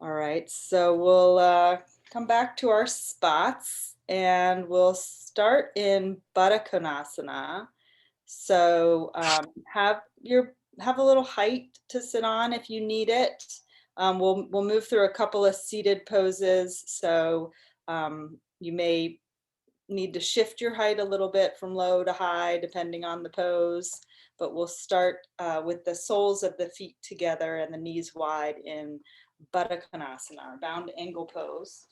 All right, so we'll come back to our spots and we'll start in Baddha Konasana. So have a little height to sit on if you need it. We'll move through a couple of seated poses. So you may need to shift your height a little bit from low to high depending on the pose. But we'll start with the soles of the feet together and the knees wide in Baddha Konasana, bound angle pose.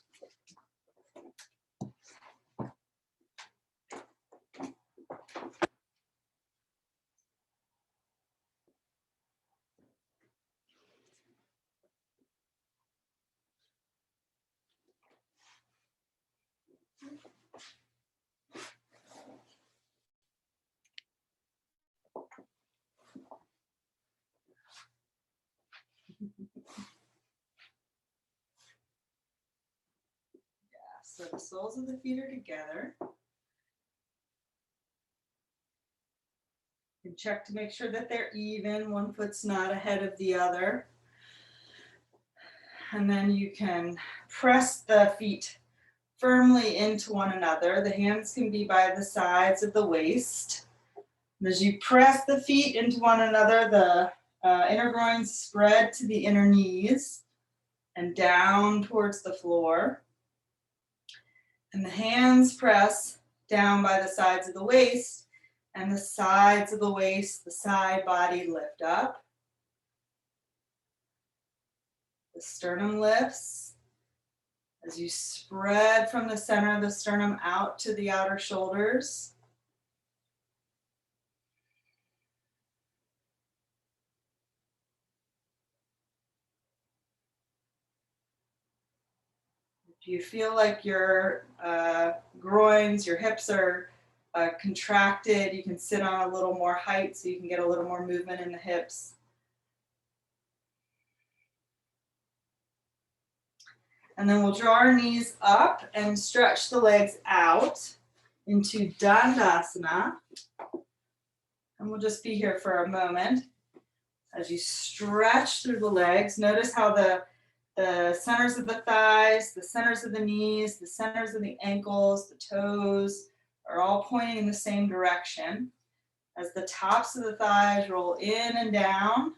So the soles of the feet are together. You can check to make sure that they're even. One foot's not ahead of the other. And then you can press the feet firmly into one another. The hands can be by the sides of the waist. And as you press the feet into one another, the inner groins spread to the inner knees and down towards the floor. And the hands press down by the sides of the waist, and the sides of the waist, the side body lift up. The sternum lifts as you spread from the center of the sternum out to the outer shoulders. If you feel like your groins, your hips are contracted, you can sit on a little more height so you can get a little more movement in the hips. And then we'll draw our knees up and stretch the legs out into Dandasana. And we'll just be here for a moment. As you stretch through the legs, notice how the centers of the thighs, the centers of the knees, the centers of the ankles, the toes are all pointing in the same direction. As the tops of the thighs roll in and down,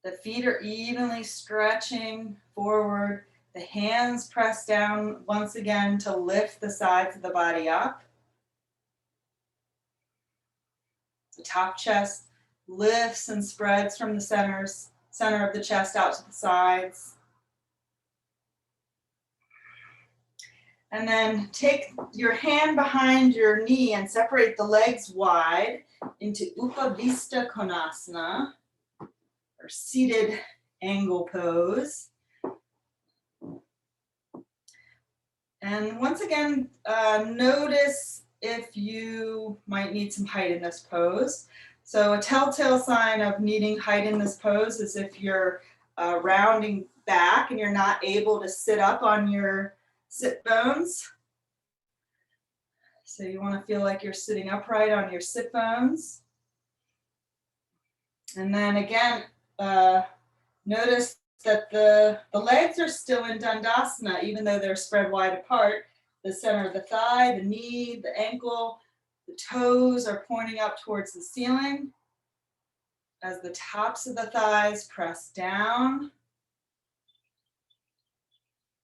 the feet are evenly stretching forward. The hands press down once again to lift the sides of the body up. The top chest lifts and spreads from the center of the chest out to the sides. And then take your hand behind your knee and separate the legs wide into Upavista Konasana, or seated angle pose. And once again, notice if you might need some height in this pose. So a telltale sign of needing height in this pose is if you're rounding back and you're not able to sit up on your sit bones. So you want to feel like you're sitting upright on your sit bones. And then again, notice that the legs are still in Dandasana, even though they're spread wide apart. The center of the thigh, the knee, the ankle, the toes are pointing up towards the ceiling. As the tops of the thighs press down,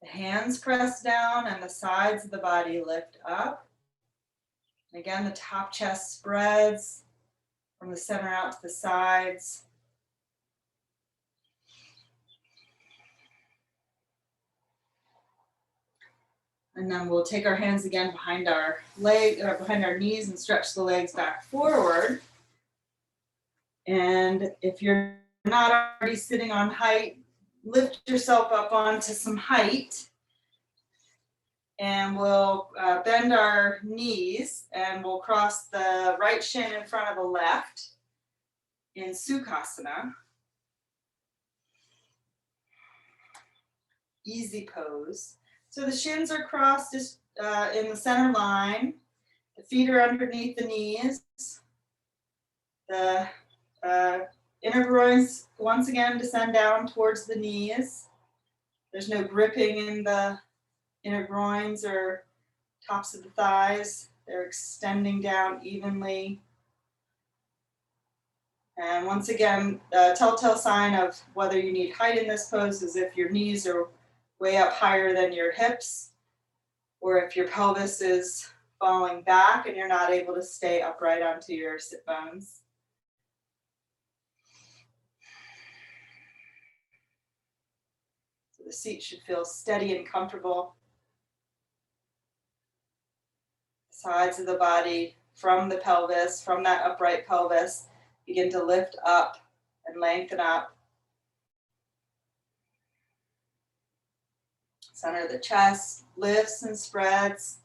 the hands press down and the sides of the body lift up. And again, the top chest spreads from the center out to the sides. And then we'll take our hands again behind our knees and stretch the legs back forward. And if you're not already sitting on height, lift yourself up onto some height. And we'll bend our knees and we'll cross the right shin in front of the left in Sukhasana. Easy pose. So the shins are crossed just in the center line. The feet are underneath the knees. The inner groins, once again, descend down towards the knees. There's no gripping in the inner groins or tops of the thighs. They're extending down evenly. And once again, the telltale sign of whether you need height in this pose is if your knees are way up higher than your hips, or if your pelvis is falling back and you're not able to stay upright onto your sit bones. So the seat should feel steady and comfortable. Sides of the body from the pelvis, from that upright pelvis, begin to lift up and lengthen up. Center of the chest lifts and spreads.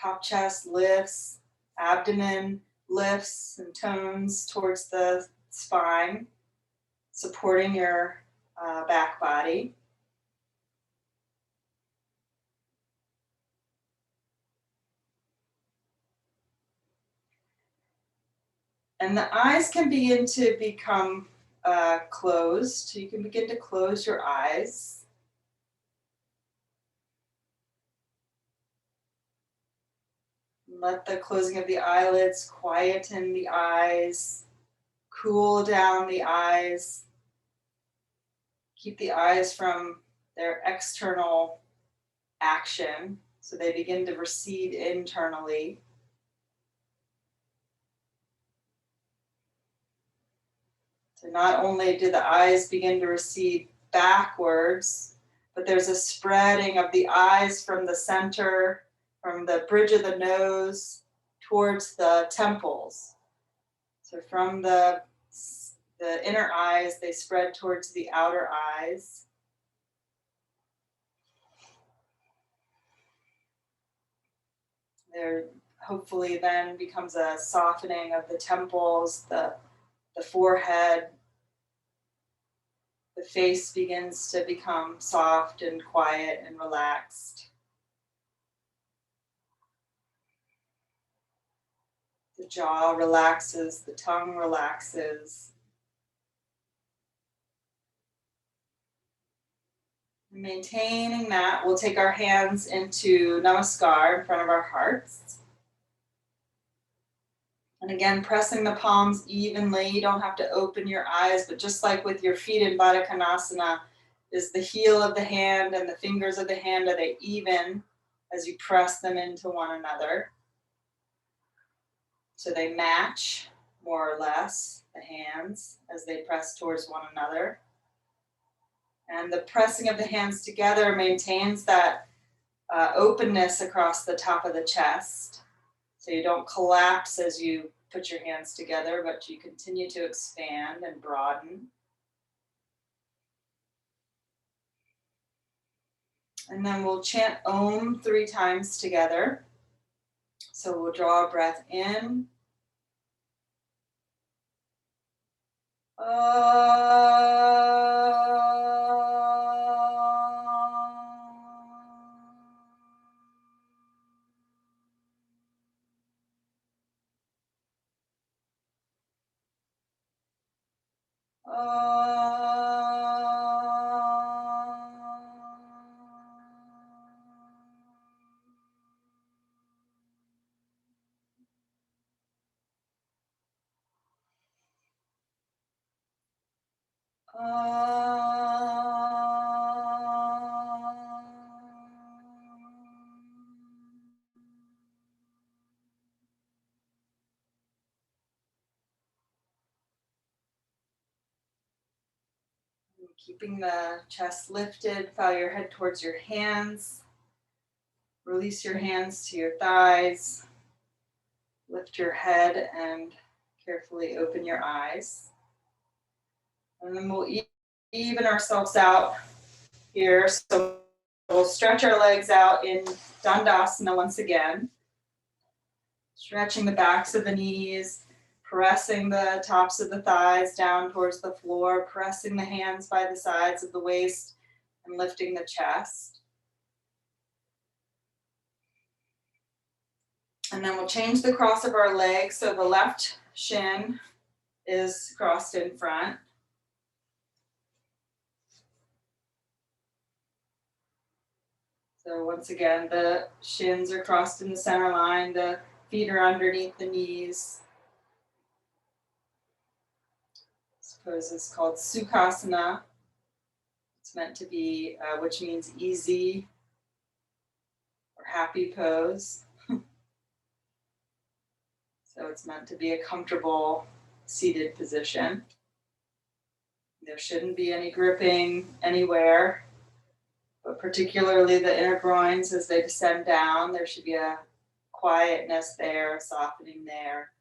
Top chest lifts. Abdomen lifts and tones towards the spine, supporting your back body. And the eyes can begin to become closed. You can begin to close your eyes. Let the closing of the eyelids quieten the eyes, cool down the eyes. Keep the eyes from their external action so they begin to recede internally. So not only do the eyes begin to recede backwards, but there's a spreading of the eyes from the center, from the bridge of the nose towards the temples. So from the inner eyes, they spread towards the outer eyes. There hopefully then becomes a softening of the temples, the forehead. The face begins to become soft and quiet and relaxed. The jaw relaxes, the tongue relaxes. Maintaining that, we'll take our hands into Namaskar in front of our hearts. And again, pressing the palms evenly. You don't have to open your eyes, but just like with your feet in Baddha Konasana, is the heel of the hand and the fingers of the hand, are they even as you press them into one another? So they match, more or less, the hands as they press towards one another. And the pressing of the hands together maintains that openness across the top of the chest. So you don't collapse as you put your hands together, but you continue to expand and broaden. And then we'll chant Om 3 times together. So we'll draw a breath in. Keeping the chest lifted, bow your head towards your hands. Release your hands to your thighs. Lift your head and carefully open your eyes. And then we'll even ourselves out here. So we'll stretch our legs out in Dandasana once again. Stretching the backs of the knees, pressing the tops of the thighs down towards the floor, pressing the hands by the sides of the waist and lifting the chest. And then we'll change the cross of our legs so the left shin is crossed in front. So once again, the shins are crossed in the center line, the feet are underneath the knees. This pose is called Sukhasana. It's meant to be, which means easy or happy pose. So it's meant to be a comfortable seated position. There shouldn't be any gripping anywhere, but particularly the inner groins as they descend down, there should be a quietness there, a softening there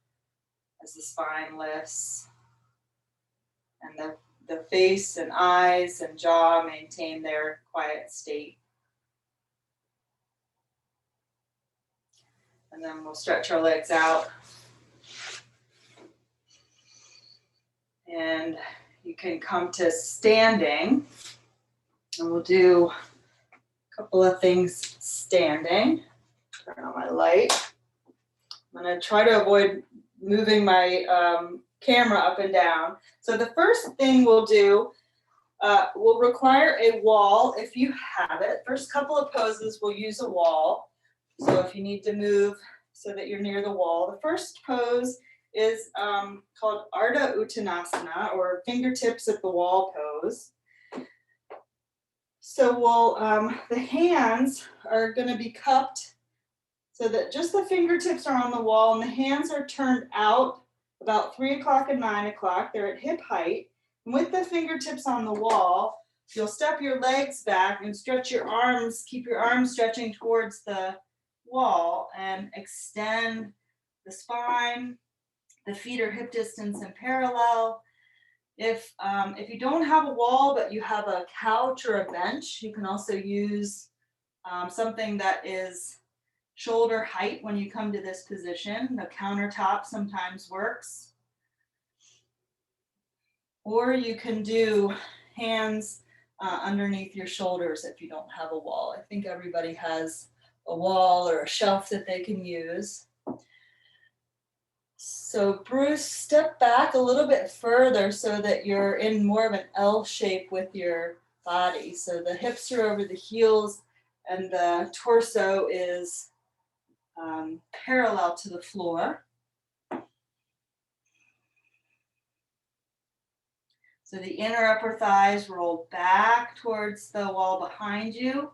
as the spine lifts. And the face and eyes and jaw maintain their quiet state. And then we'll stretch our legs out. And you can come to standing. And we'll do a couple of things standing. Turn on my light. I'm going to try to avoid moving my camera up and down. So the first thing we'll do will require a wall if you have it. First couple of poses will use a wall. So if you need to move so that you're near the wall. The first pose is called Ardha Uttanasana, or fingertips at the wall pose. So the hands are going to be cupped so that just the fingertips are on the wall and the hands are turned out about 3 o'clock and 9 o'clock. They're at hip height. And with the fingertips on the wall, you'll step your legs back and stretch your arms, keep your arms stretching towards the wall and extend the spine. The feet are hip distance and parallel. If you don't have a wall, but you have a couch or a bench, you can also use something that is shoulder height when you come to this position. The countertop sometimes works. Or you can do hands underneath your shoulders if you don't have a wall. I think everybody has a wall or a shelf that they can use. So Bruce, step back a little bit further so that you're in more of an L shape with your body. So the hips are over the heels and the torso is parallel to the floor. So the inner upper thighs roll back towards the wall behind you.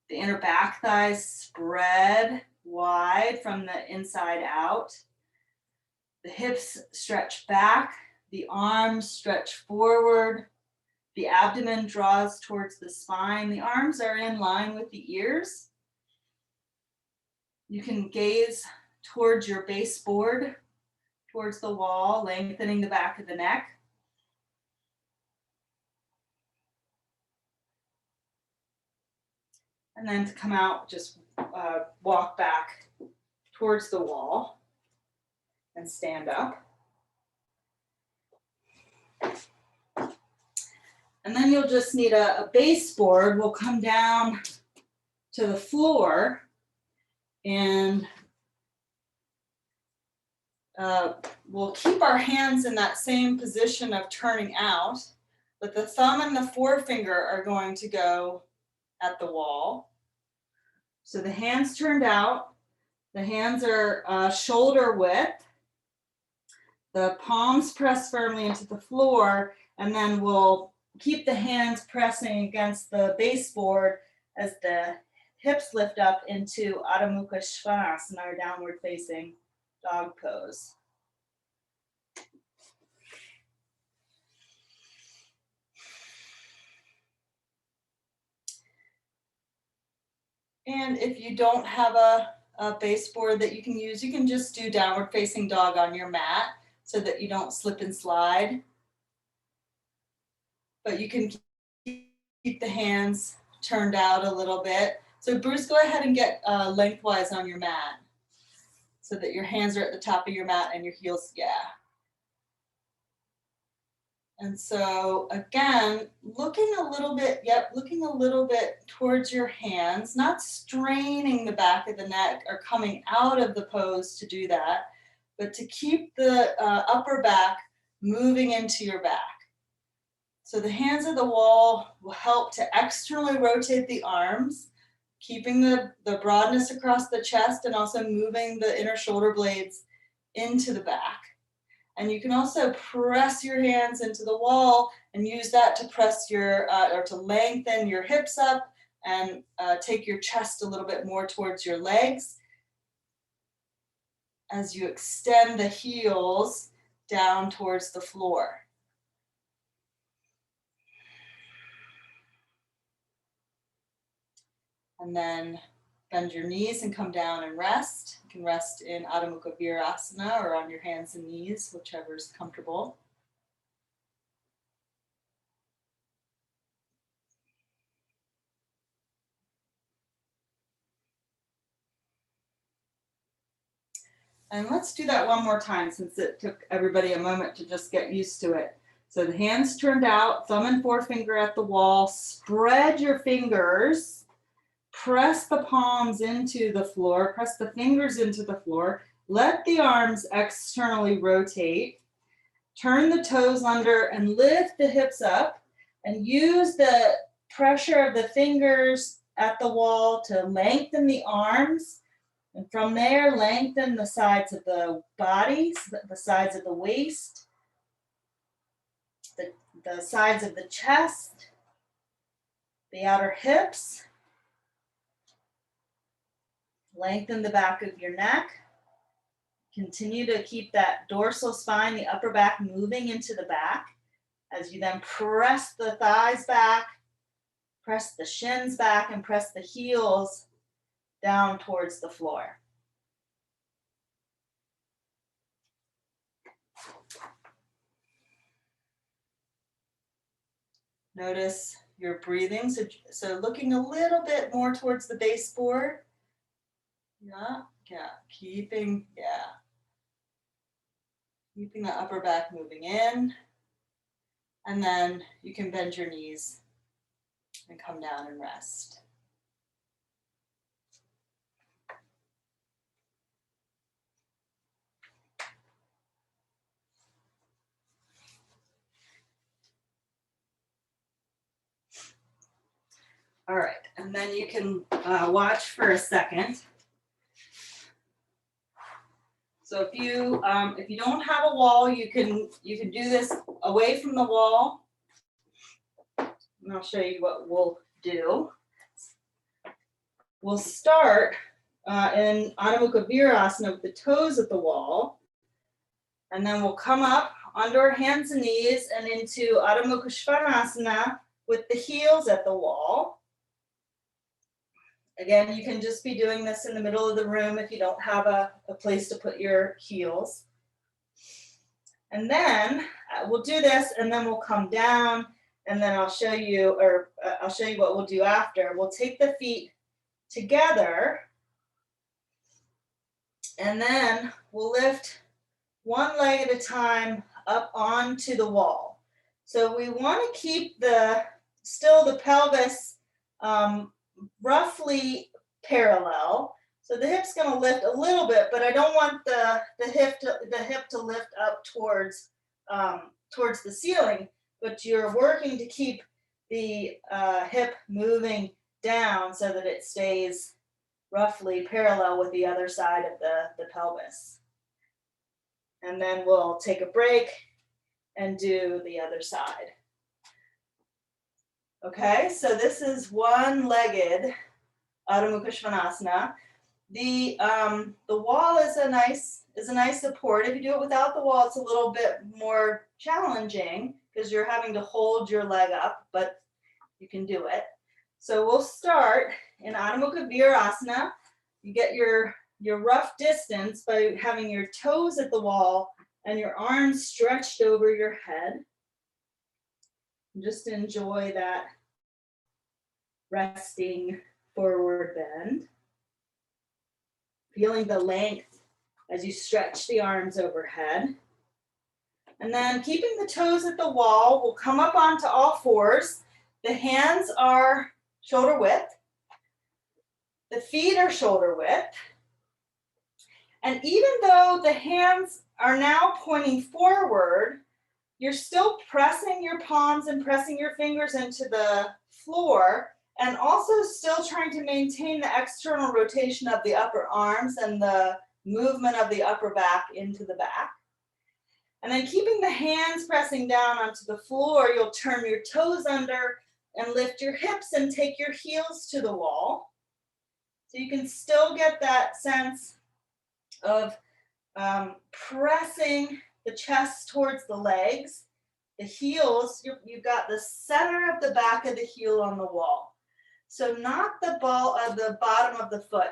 The inner back thighs spread wide from the inside out. The hips stretch back, the arms stretch forward, the abdomen draws towards the spine. The arms are in line with the ears. You can gaze towards your baseboard, towards the wall, lengthening the back of the neck. And then to come out, just walk back towards the wall and stand up. And then you'll just need a baseboard. We'll come down to the floor and we'll keep our hands in that same position of turning out, but the thumb and the forefinger are going to go at the wall. So the hands turned out, the hands are shoulder width, the palms press firmly into the floor, and then we'll keep the hands pressing against the baseboard as the hips lift up into Adho Mukha Svanasana, our downward facing dog pose. And if you don't have a baseboard that you can use, you can just do downward facing dog on your mat so that you don't slip and slide. But you can keep the hands turned out a little bit. So Bruce, go ahead and get lengthwise on your mat so that your hands are at the top of your mat and your heels, yeah. And so again, looking a little bit towards your hands, not straining the back of the neck or coming out of the pose to do that, but to keep the upper back moving into your back. So the hands of the wall will help to externally rotate the arms keeping the broadness across the chest and also moving the inner shoulder blades into the back. And you can also press your hands into the wall and use that to press your, or to lengthen your hips up and take your chest a little bit more towards your legs as you extend the heels down towards the floor. And then bend your knees and come down and rest. You can rest in Adho Mukha Virasana or on your hands and knees, whichever is comfortable. And let's do that one more time since it took everybody a moment to just get used to it. So the hands turned out, thumb and forefinger at the wall, spread your fingers, press the palms into the floor, press the fingers into the floor, let the arms externally rotate, turn the toes under and lift the hips up and use the pressure of the fingers at the wall to lengthen the arms. And from there, lengthen the sides of the body, the sides of the waist, the sides of the chest, the outer hips. Lengthen the back of your neck. Continue to keep that dorsal spine, the upper back moving into the back as you then press the thighs back, press the shins back, and press the heels down towards the floor. Notice your breathing. So looking a little bit more towards the baseboard. Yeah, keeping the upper back moving in. And then you can bend your knees and come down and rest. All right, and then you can watch for a second. So if you don't have a wall, you can do this away from the wall. And I'll show you what we'll do. We'll start in Adho Mukha Virasana with the toes at the wall, and then we'll come up onto our hands and knees and into Adho Mukha Svanasana with the heels at the wall. Again, you can just be doing this in the middle of the room if you don't have a place to put your heels. And then we'll do this and then we'll come down and then I'll show you what we'll do after. We'll take the feet together and then we'll lift one leg at a time up onto the wall. So we want to keep the pelvis roughly parallel. So the hip's going to lift a little bit, but I don't want the hip to lift up towards the ceiling, but you're working to keep the hip moving down so that it stays roughly parallel with the other side of the pelvis. And then we'll take a break and do the other side. Okay, so this is one-legged Adho Mukha Svanasana. The wall is a nice support. If you do it without the wall, it's a little bit more challenging because you're having to hold your leg up, but you can do it. So we'll start in Adho Mukha Virasana. You get your rough distance by having your toes at the wall and your arms stretched over your head. Just enjoy that resting forward bend. Feeling the length as you stretch the arms overhead. And then keeping the toes at the wall, we'll come up onto all fours. The hands are shoulder width. The feet are shoulder width. And even though the hands are now pointing forward, you're still pressing your palms and pressing your fingers into the floor And also still trying to maintain the external rotation of the upper arms and the movement of the upper back into the back. And then keeping the hands pressing down onto the floor, you'll turn your toes under and lift your hips and take your heels to the wall. So you can still get that sense of pressing the chest towards the legs. The heels, you've got the center of the back of the heel on the wall. So not the ball of the bottom of the foot,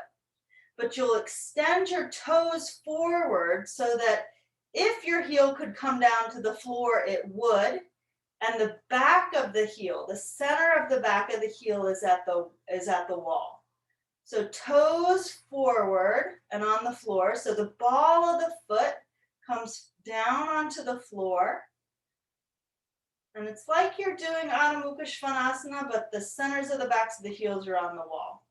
but you'll extend your toes forward so that if your heel could come down to the floor, it would. And the back of the heel, the center of the back of the heel is at the wall. So toes forward and on the floor. So the ball of the foot comes down onto the floor. And it's like you're doing Adho Mukha Svanasana, but the centers of the backs of the heels are on the wall.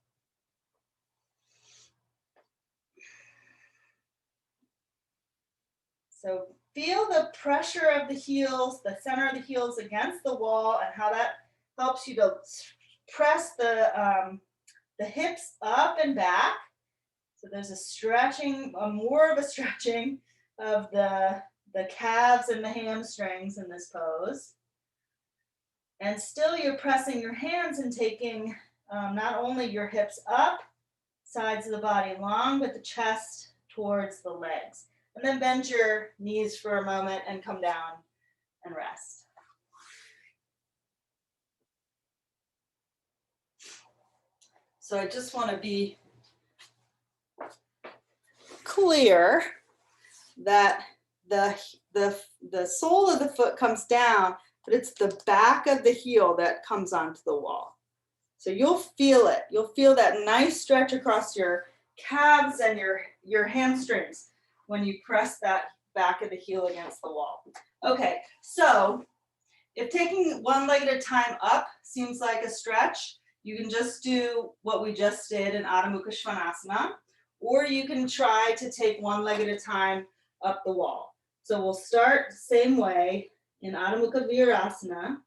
So feel the pressure of the heels, the center of the heels against the wall, and how that helps you to press the hips up and back. So there's a stretching, more of a stretching of the calves and the hamstrings in this pose. And still you're pressing your hands and taking not only your hips up, sides of the body long, but the chest towards the legs. And then bend your knees for a moment and come down and rest. So I just want to be clear that the sole of the foot comes down, but it's the back of the heel that comes onto the wall. So you'll feel it. You'll feel that nice stretch across your calves and your hamstrings when you press that back of the heel against the wall. Okay, so if taking one leg at a time up seems like a stretch, you can just do what we just did in Adho Mukha Svanasana, or you can try to take one leg at a time up the wall. So we'll start the same way in Adho Mukha Virasana,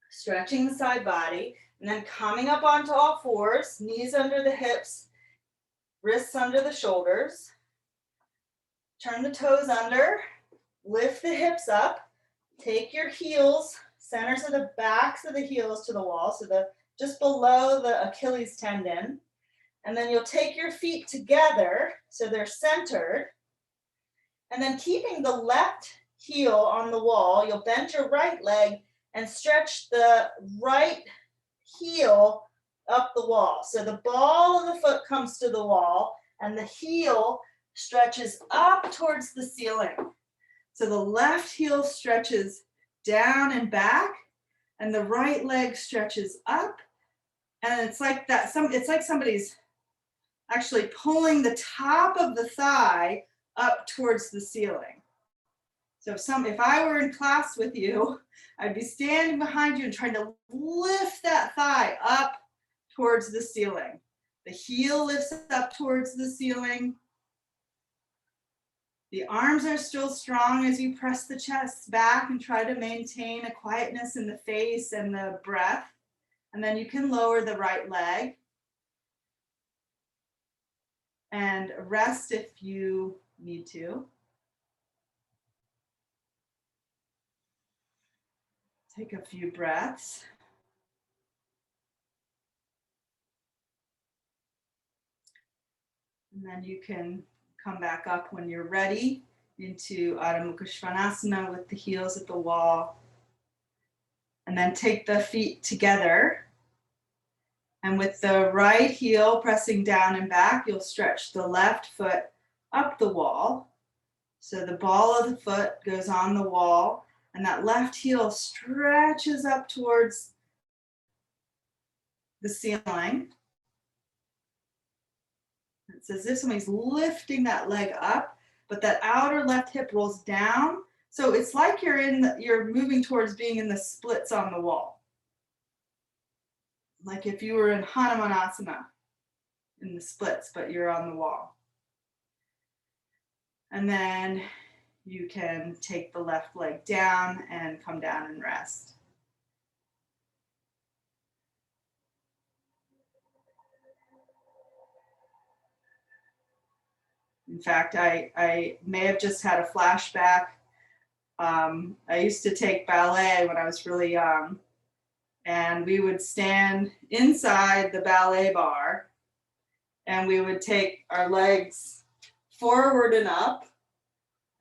stretching the side body, and then coming up onto all fours, knees under the hips, wrists under the shoulders. Turn the toes under, lift the hips up, take your heels, centers of the backs of the heels to the wall, so just below the Achilles tendon. And then you'll take your feet together so they're centered. And then keeping the left heel on the wall, you'll bend your right leg and stretch the right heel up the wall. So the ball of the foot comes to the wall and the heel stretches up towards the ceiling. So the left heel stretches down and back and the right leg stretches up. And it's like that, it's like somebody's actually pulling the top of the thigh up towards the ceiling. So if I were in class with you, I'd be standing behind you and trying to lift that thigh up towards the ceiling. The heel lifts up towards the ceiling. The arms are still strong as you press the chest back and try to maintain a quietness in the face and the breath. And then you can lower the right leg and rest if you need to. Take a few breaths. And then you can come back up when you're ready into Adho Mukha Svanasana with the heels at the wall. And then take the feet together. And with the right heel pressing down and back, you'll stretch the left foot up the wall. So the ball of the foot goes on the wall and that left heel stretches up towards the ceiling. It's as if somebody's lifting that leg up, but that outer left hip rolls down. So it's like you're moving towards being in the splits on the wall. Like if you were in Hanuman Asana in the splits, but you're on the wall. And then you can take the left leg down and come down and rest. In fact, I may have just had a flashback. I used to take ballet when I was really young, and we would stand inside the ballet bar and we would take our legs forward and up,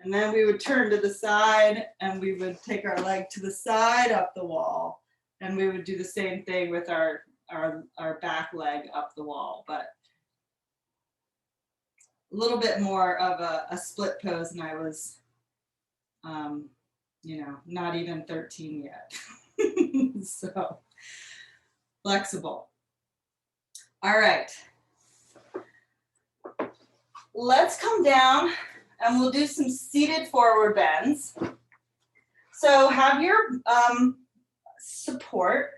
and then we would turn to the side and we would take our leg to the side up the wall, and we would do the same thing with our back leg up the wall, but a little bit more of a split pose, and I was, not even 13 yet. So flexible. All right. Let's come down and we'll do some seated forward bends. So have your support,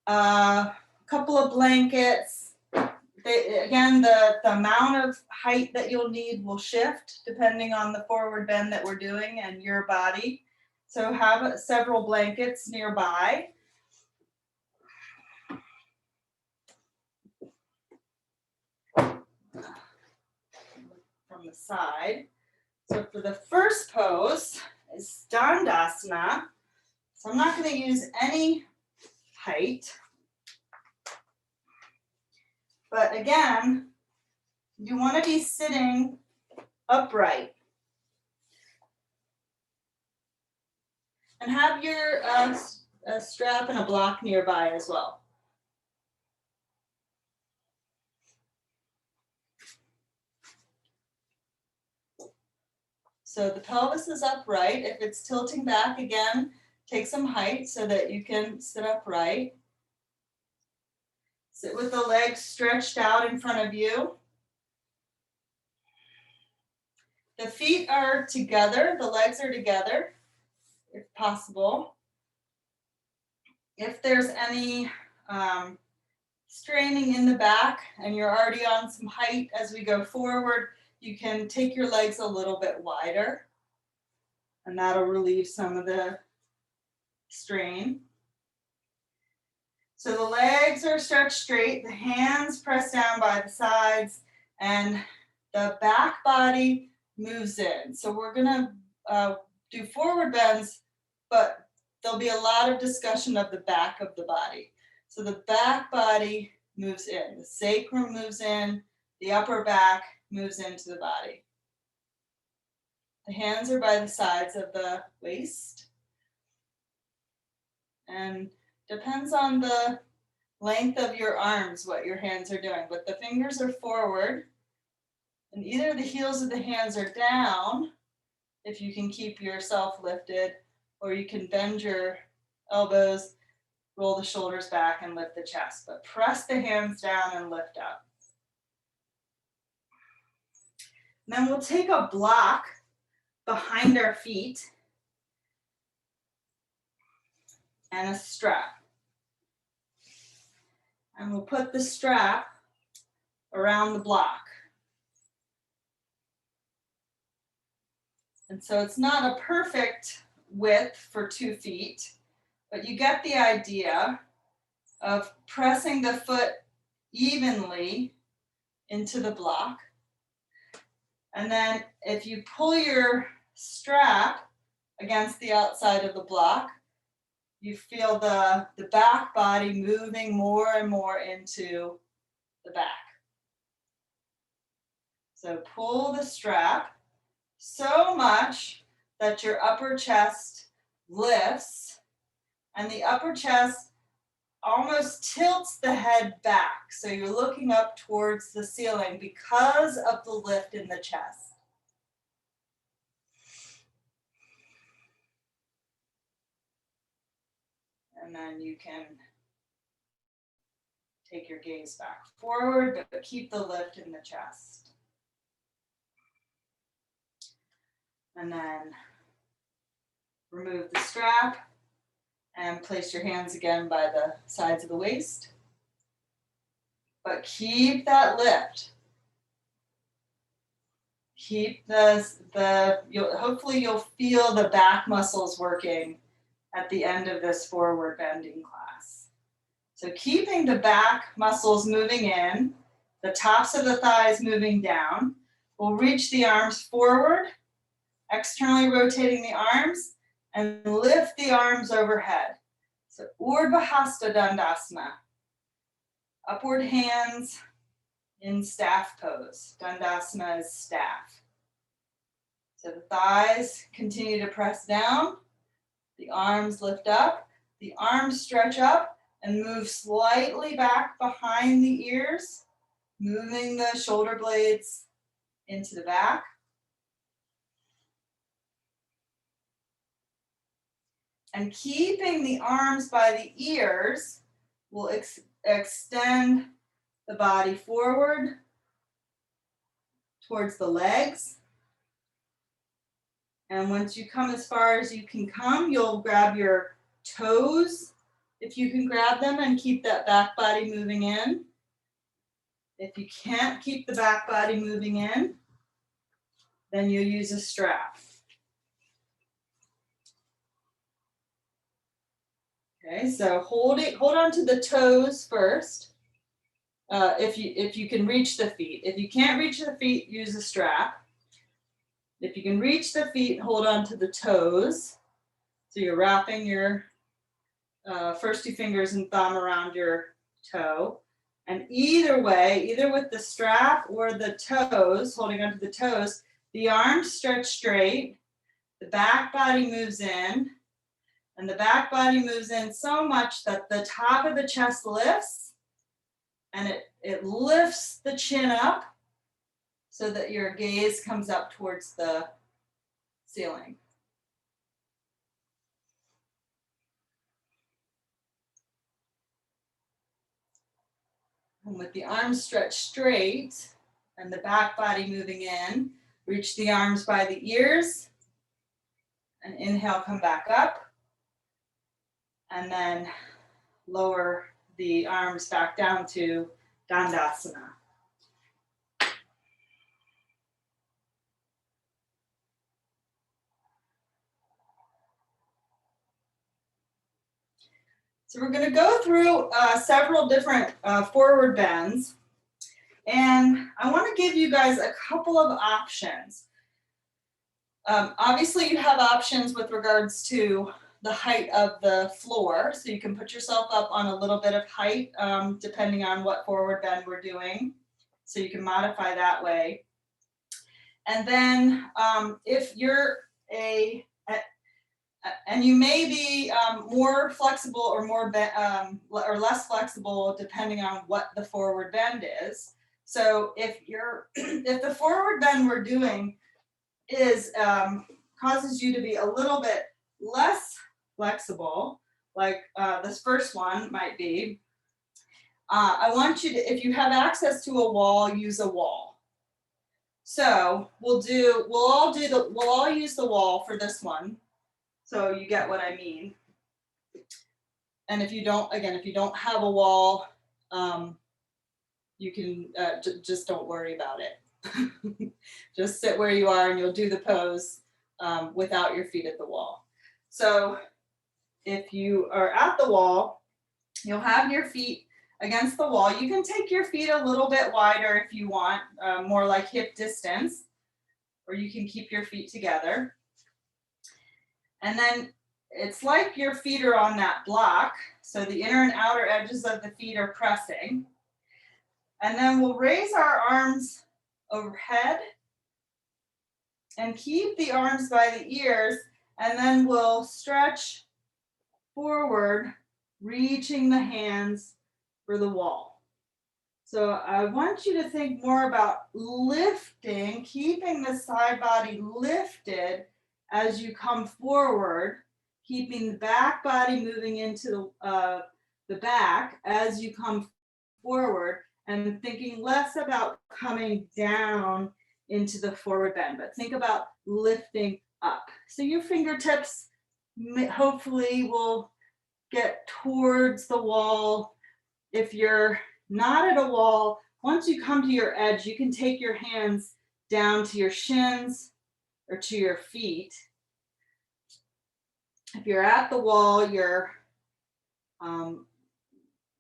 a couple of blankets. Again, the amount of height that you'll need will shift depending on the forward bend that we're doing and your body. So have several blankets nearby. From the side. So for the first pose is Dandasana. So I'm not going to use any height. But again, you want to be sitting upright. And have your strap and a block nearby as well. So the pelvis is upright. If it's tilting back again, take some height so that you can sit upright. Sit with the legs stretched out in front of you. The feet are together, the legs are together, if possible. If there's any straining in the back and you're already on some height as we go forward, you can take your legs a little bit wider, and that'll relieve some of the strain. So the legs are stretched straight, the hands press down by the sides, and the back body moves in. So we're gonna do forward bends, but there'll be a lot of discussion of the back of the body. So the back body moves in, the sacrum moves in, the upper back moves into the body. The hands are by the sides of the waist. And depends on the length of your arms, what your hands are doing, but the fingers are forward, and either the heels of the hands are down, if you can keep yourself lifted, or you can bend your elbows, roll the shoulders back and lift the chest, but press the hands down and lift up. And then we'll take a block behind our feet and a strap. And we'll put the strap around the block. And so it's not a perfect width for 2 feet, but you get the idea of pressing the foot evenly into the block. And then if you pull your strap against the outside of the block, you feel the back body moving more and more into the back. So pull the strap so much that your upper chest lifts, and the upper chest almost tilts the head back. So you're looking up towards the ceiling because of the lift in the chest. And then you can take your gaze back forward, but keep the lift in the chest. And then remove the strap and place your hands again by the sides of the waist. But keep that lift. Keep hopefully you'll feel the back muscles working at the end of this forward bending class. So keeping the back muscles moving in, the tops of the thighs moving down, we'll reach the arms forward, externally rotating the arms, and lift the arms overhead. So Urdhva Hasta Dandasana. Upward hands in staff pose. Dandasana is staff. So the thighs continue to press down. The arms lift up. The arms stretch up and move slightly back behind the ears, moving the shoulder blades into the back. And keeping the arms by the ears, we'll extend the body forward towards the legs. And once you come as far as you can come, you'll grab your toes, if you can grab them, and keep that back body moving in. If you can't keep the back body moving in, then you'll use a strap. Okay, so hold on to the toes first. If you can reach the feet. If you can't reach the feet, use a strap. If you can reach the feet, hold on to the toes. So you're wrapping your first two fingers and thumb around your toe. And either way, either with the strap or the toes, holding onto the toes, the arms stretch straight, the back body moves in, and the back body moves in so much that the top of the chest lifts, and it lifts the chin up so that your gaze comes up towards the ceiling. And with the arms stretched straight and the back body moving in, reach the arms by the ears, and inhale, come back up, and then lower the arms back down to Dandasana. So we're going to go through several different forward bends, and I want to give you guys a couple of options. Obviously, you have options with regards to the height of the floor, so you can put yourself up on a little bit of height depending on what forward bend we're doing, so you can modify that way. And then if you're and you may be more flexible or or less flexible depending on what the forward bend is. So if the forward bend we're doing is causes you to be a little bit less flexible, like this first one might be, I want you to, if you have access to a wall, use a wall. So we'll all use the wall for this one. So you get what I mean. And if you don't have a wall, you can just don't worry about it. Just sit where you are and you'll do the pose without your feet at the wall. So if you are at the wall, you'll have your feet against the wall. You can take your feet a little bit wider if you want, more like hip distance, or you can keep your feet together. And then it's like your feet are on that block. So the inner and outer edges of the feet are pressing. And then we'll raise our arms overhead and keep the arms by the ears. And then we'll stretch forward, reaching the hands for the wall. So I want you to think more about lifting, keeping the side body lifted as you come forward, keeping the back body moving into the back as you come forward, and thinking less about coming down into the forward bend, but think about lifting up. So your fingertips hopefully will get towards the wall. If you're not at a wall, once you come to your edge, you can take your hands down to your shins or to your feet. If you're at the wall, you're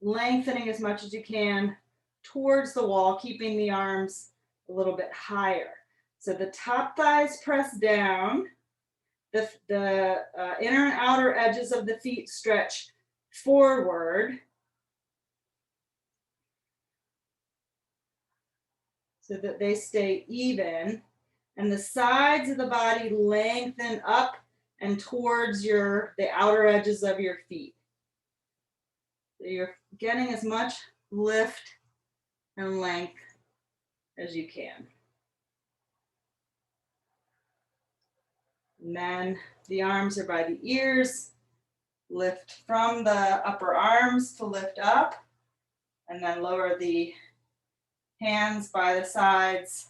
lengthening as much as you can towards the wall, keeping the arms a little bit higher. So the top thighs press down, the inner and outer edges of the feet stretch forward so that they stay even, and the sides of the body lengthen up and towards the outer edges of your feet. So you're getting as much lift and length as you can. And then the arms are by the ears. Lift from the upper arms to lift up, and then lower the hands by the sides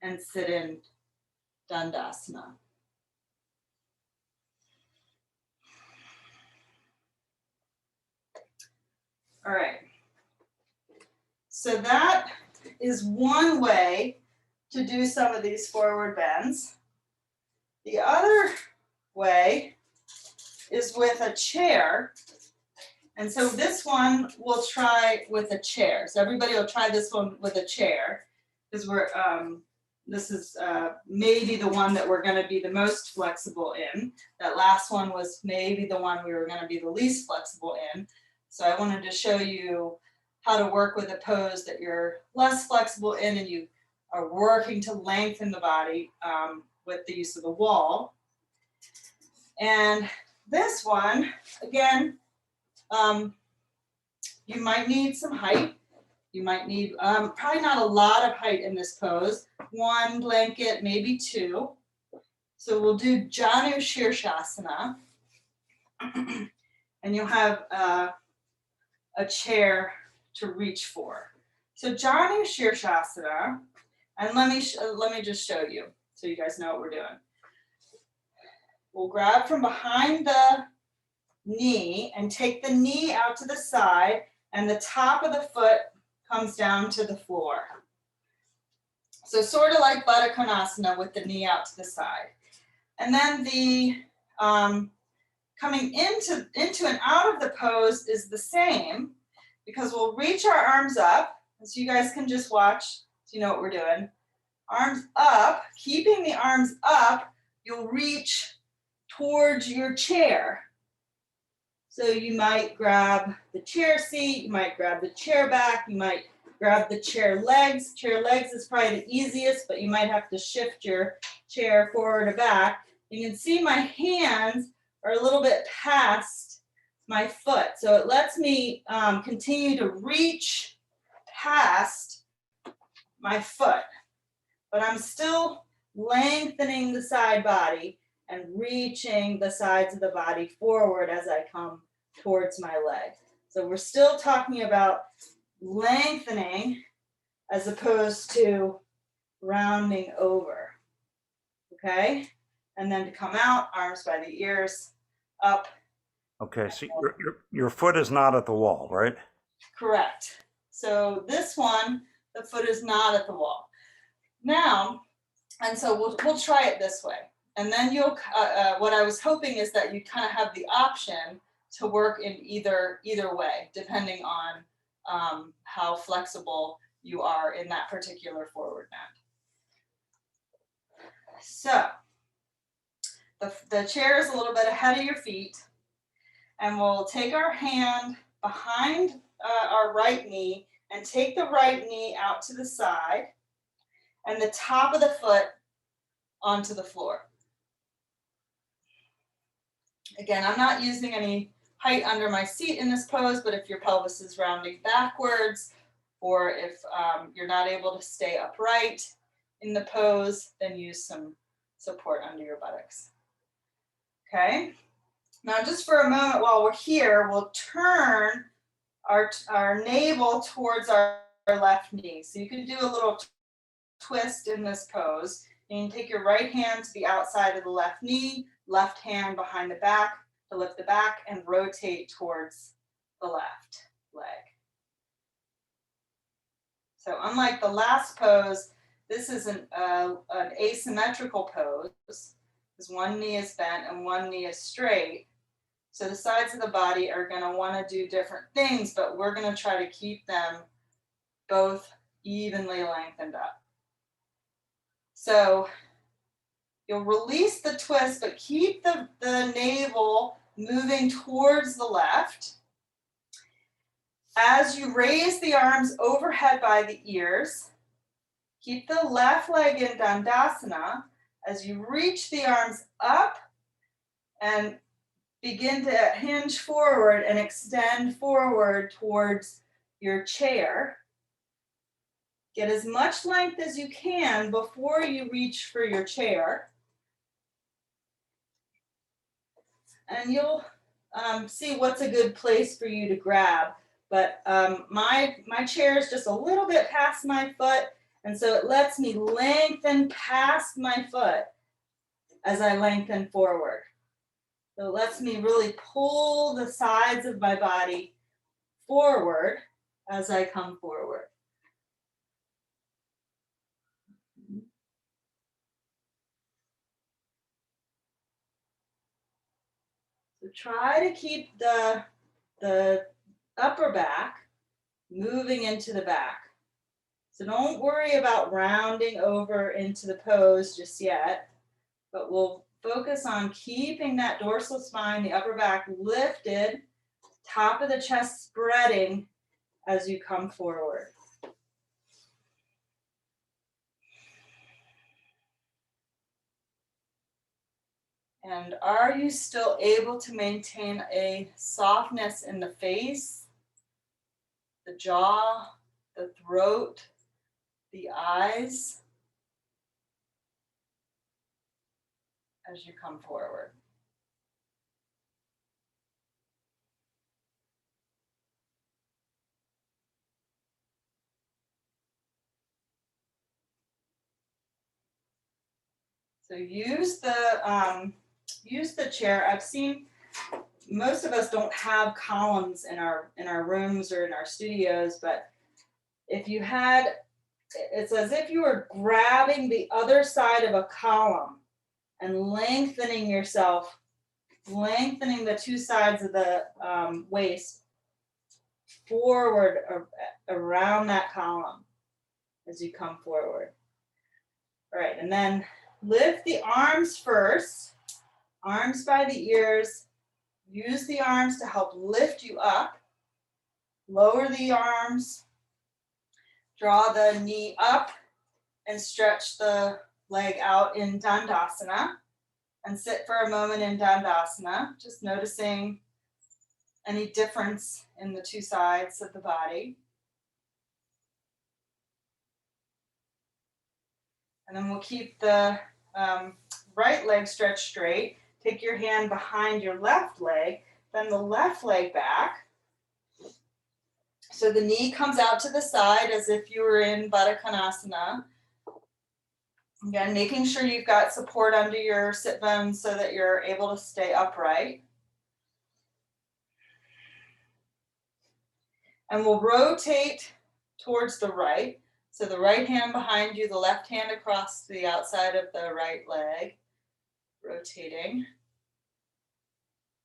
and sit in Dandasana. All right. So that is one way to do some of these forward bends. The other way is with a chair. And so this one we'll try with a chair. So everybody will try this one with a chair, because this is maybe the one that we're going to be the most flexible in. That last one was maybe the one we were going to be the least flexible in. So I wanted to show you how to work with a pose that you're less flexible in and you are working to lengthen the body with the use of the wall. And this one, again, you might need some height. You might need probably not a lot of height in this pose. One blanket, maybe two. So we'll do Janu Shirshasana. And you'll have a chair to reach for. So Janu Shirshasana, and let me just show you so you guys know what we're doing. We'll grab from behind the knee and take the knee out to the side, and the top of the foot comes down to the floor. So sort of like Baddha Konasana with the knee out to the side. And then the coming into and out of the pose is the same, because we'll reach our arms up, so you guys can just watch so you know what we're doing. Arms up, keeping the arms up, you'll reach towards your chair. So you might grab the chair seat, you might grab the chair back, you might grab the chair legs. Chair legs is probably the easiest, but you might have to shift your chair forward or back. You can see my hands are a little bit past my foot. So it lets me continue to reach past my foot, but I'm still lengthening the side body and reaching the sides of the body forward as I come towards my leg. So we're still talking about lengthening as opposed to rounding over, okay? And then to come out, arms by the ears, up. Okay, so your foot is not at the wall, right? Correct. So this one, the foot is not at the wall. Now, and so we'll try it this way. And then you'll, what I was hoping is that you kind of have the option to work in either way, depending on how flexible you are in that particular forward bend. So the chair is a little bit ahead of your feet, and we'll take our hand behind our right knee and take the right knee out to the side and the top of the foot onto the floor. Again, I'm not using any height under my seat in this pose, but if your pelvis is rounding backwards, or if you're not able to stay upright in the pose, then use some support under your buttocks. Okay, now just for a moment while we're here, we'll turn our navel towards our left knee. So you can do a little twist in this pose. You can take your right hand to the outside of the left knee, left hand behind the back to lift the back and rotate towards the left leg. So unlike the last pose, this is an asymmetrical pose, because one knee is bent and one knee is straight. So the sides of the body are going to want to do different things, but we're going to try to keep them both evenly lengthened up. So you'll release the twist, but keep the navel moving towards the left. As you raise the arms overhead by the ears, keep the left leg in Dandasana. As you reach the arms up and begin to hinge forward and extend forward towards your chair. Get as much length as you can before you reach for your chair. And you'll see what's a good place for you to grab. But my chair is just a little bit past my foot, and so it lets me lengthen past my foot as I lengthen forward. So it lets me really pull the sides of my body forward as I come forward. So try to keep the upper back moving into the back. So don't worry about rounding over into the pose just yet, but we'll focus on keeping that dorsal spine, the upper back lifted, top of the chest spreading as you come forward. And are you still able to maintain a softness in the face, the jaw, the throat, the eyes as you come forward? So use the chair. I've seen most of us don't have columns in our rooms or in our studios, but if you had, it's as if you were grabbing the other side of a column and lengthening yourself, lengthening the two sides of the waist forward around that column as you come forward. All right, and then lift the arms first, arms by the ears. Use the arms to help lift you up. Lower the arms, draw the knee up and stretch the leg out in Dandasana, and sit for a moment in Dandasana, just noticing any difference in the two sides of the body. And then we'll keep the right leg stretched straight. Take your hand behind your left leg, bend the left leg back. So the knee comes out to the side as if you were in Baddha Konasana. Again, making sure you've got support under your sit bones so that you're able to stay upright. And we'll rotate towards the right. So the right hand behind you, the left hand across the outside of the right leg, rotating.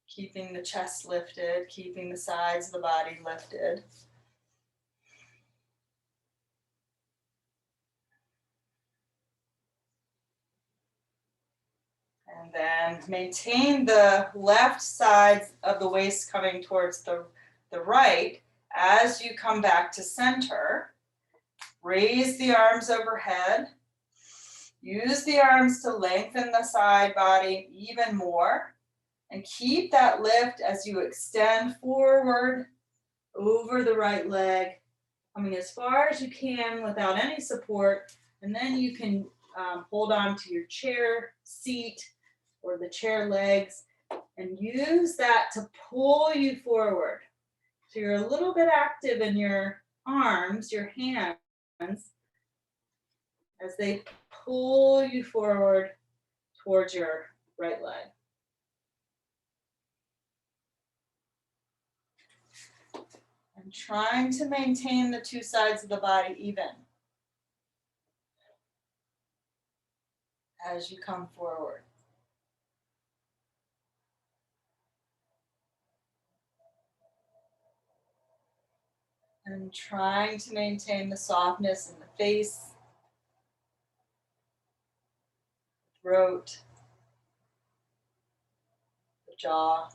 Keeping the chest lifted, keeping the sides of the body lifted. And then maintain the left sides of the waist coming towards the right as you come back to center. Raise the arms overhead. Use the arms to lengthen the side body even more. And keep that lift as you extend forward over the right leg, coming as far as you can without any support. And then you can hold on to your chair seat or the chair legs and use that to pull you forward. So you're a little bit active in your arms, your hands, as they pull you forward towards your right leg. And trying to maintain the two sides of the body even as you come forward. And trying to maintain the softness in the face. throat, the jaw.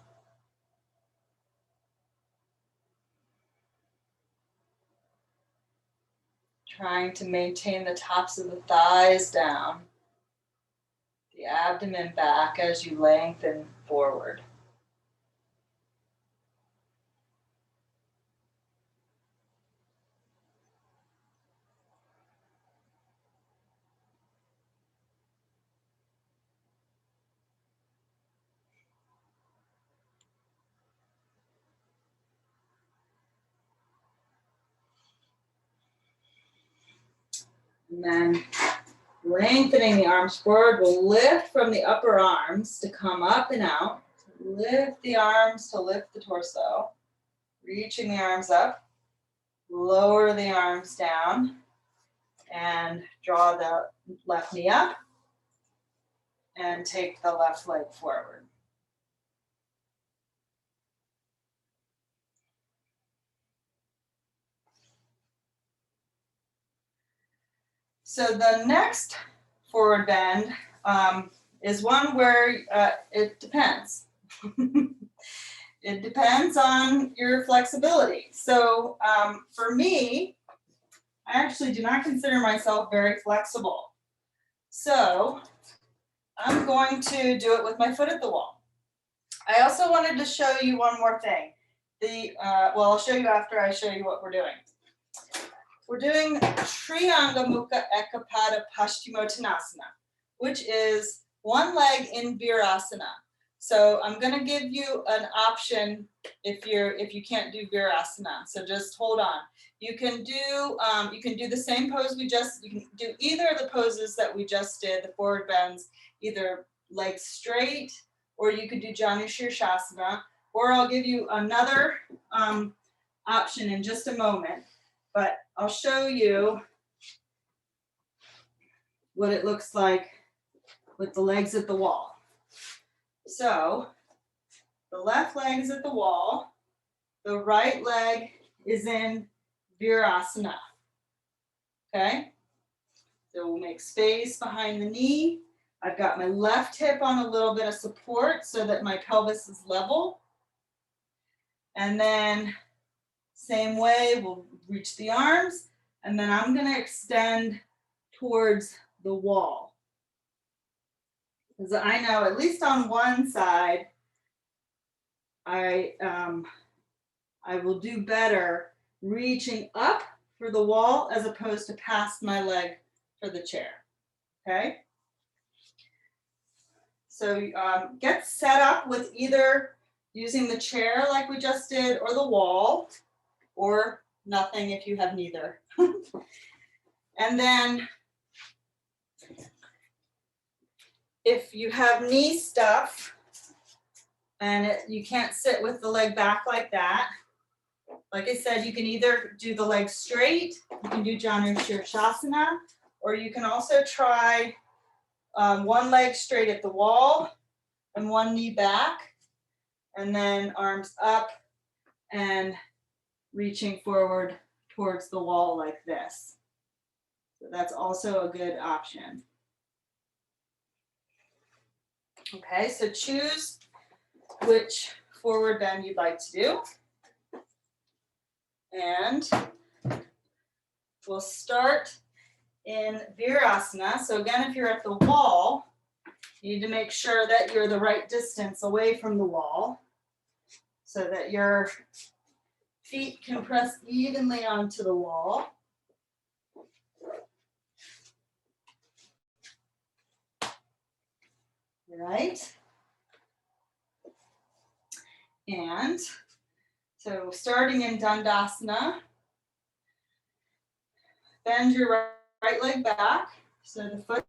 Trying to maintain the tops of the thighs down, the abdomen back as you lengthen forward. And then lengthening the arms forward, we'll lift from the upper arms to come up and out. Lift the arms to lift the torso. Reaching the arms up. Lower the arms down. And draw the left knee up. And take the left leg forward. So the next forward bend is one where it depends. It depends on your flexibility. So for me, I actually do not consider myself very flexible. So I'm going to do it with my foot at the wall. I also wanted to show you one more thing. Well, I'll show you after I show you what we're doing. We're doing Trianga Mukha Ekapada Paschimottanasana, which is one leg in Virasana. So I'm going to give you an option if you can't do Virasana. So just hold on. You can do the same pose you can do either of the poses that we just did, the forward bends, either legs straight, or you could do Janu Shirshasana, or I'll give you another option in just a moment. But I'll show you what it looks like with the legs at the wall. So the left leg is at the wall. The right leg is in Virasana. Okay? So we'll make space behind the knee. I've got my left hip on a little bit of support so that my pelvis is level. And then same way, we'll reach the arms. And then I'm going to extend towards the wall. Because I know, at least on one side, I will do better reaching up for the wall as opposed to past my leg for the chair. Okay? So get set up with either using the chair like we just did, or the wall, or nothing if you have neither. And then if you have knee stuff and you can't sit with the leg back like that, like I said, you can either do the leg straight, you can do Janu Shirshasana, or you can also try one leg straight at the wall and one knee back, and then arms up and reaching forward towards the wall like this. So that's also a good option. Okay, so choose which forward bend you'd like to do. And we'll start in Virasana. So again, if you're at the wall, you need to make sure that you're the right distance away from the wall so that your feet can press evenly onto the wall. Right? And so starting in Dandasana, bend your right leg back. So the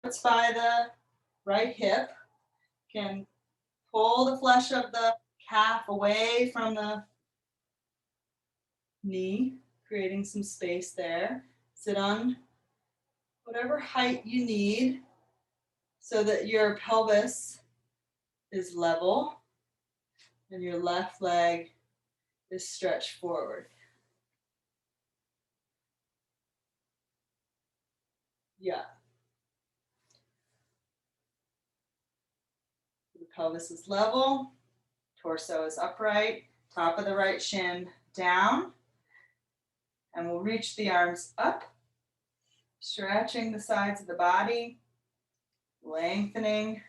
foot's by the right hip. Can pull the flesh of the calf away from the knee, creating some space there. Sit on whatever height you need so that your pelvis is level and your left leg is stretched forward. Yeah. pelvis is level, torso is upright, top of the right shin down, and we'll reach the arms up, stretching the sides of the body, lengthening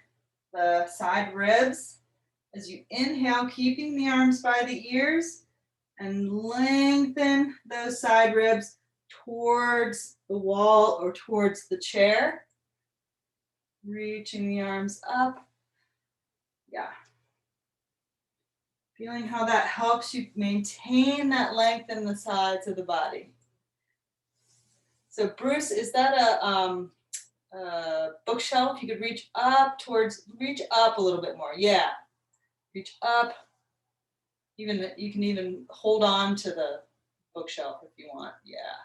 the side ribs as you inhale, keeping the arms by the ears, and lengthen those side ribs towards the wall or towards the chair. Reaching the arms up. Yeah. Feeling how that helps you maintain that length in the sides of the body. So Bruce, is that a bookshelf? You could reach up a little bit more. Yeah. Reach up. Even you can even hold on to the bookshelf if you want. Yeah.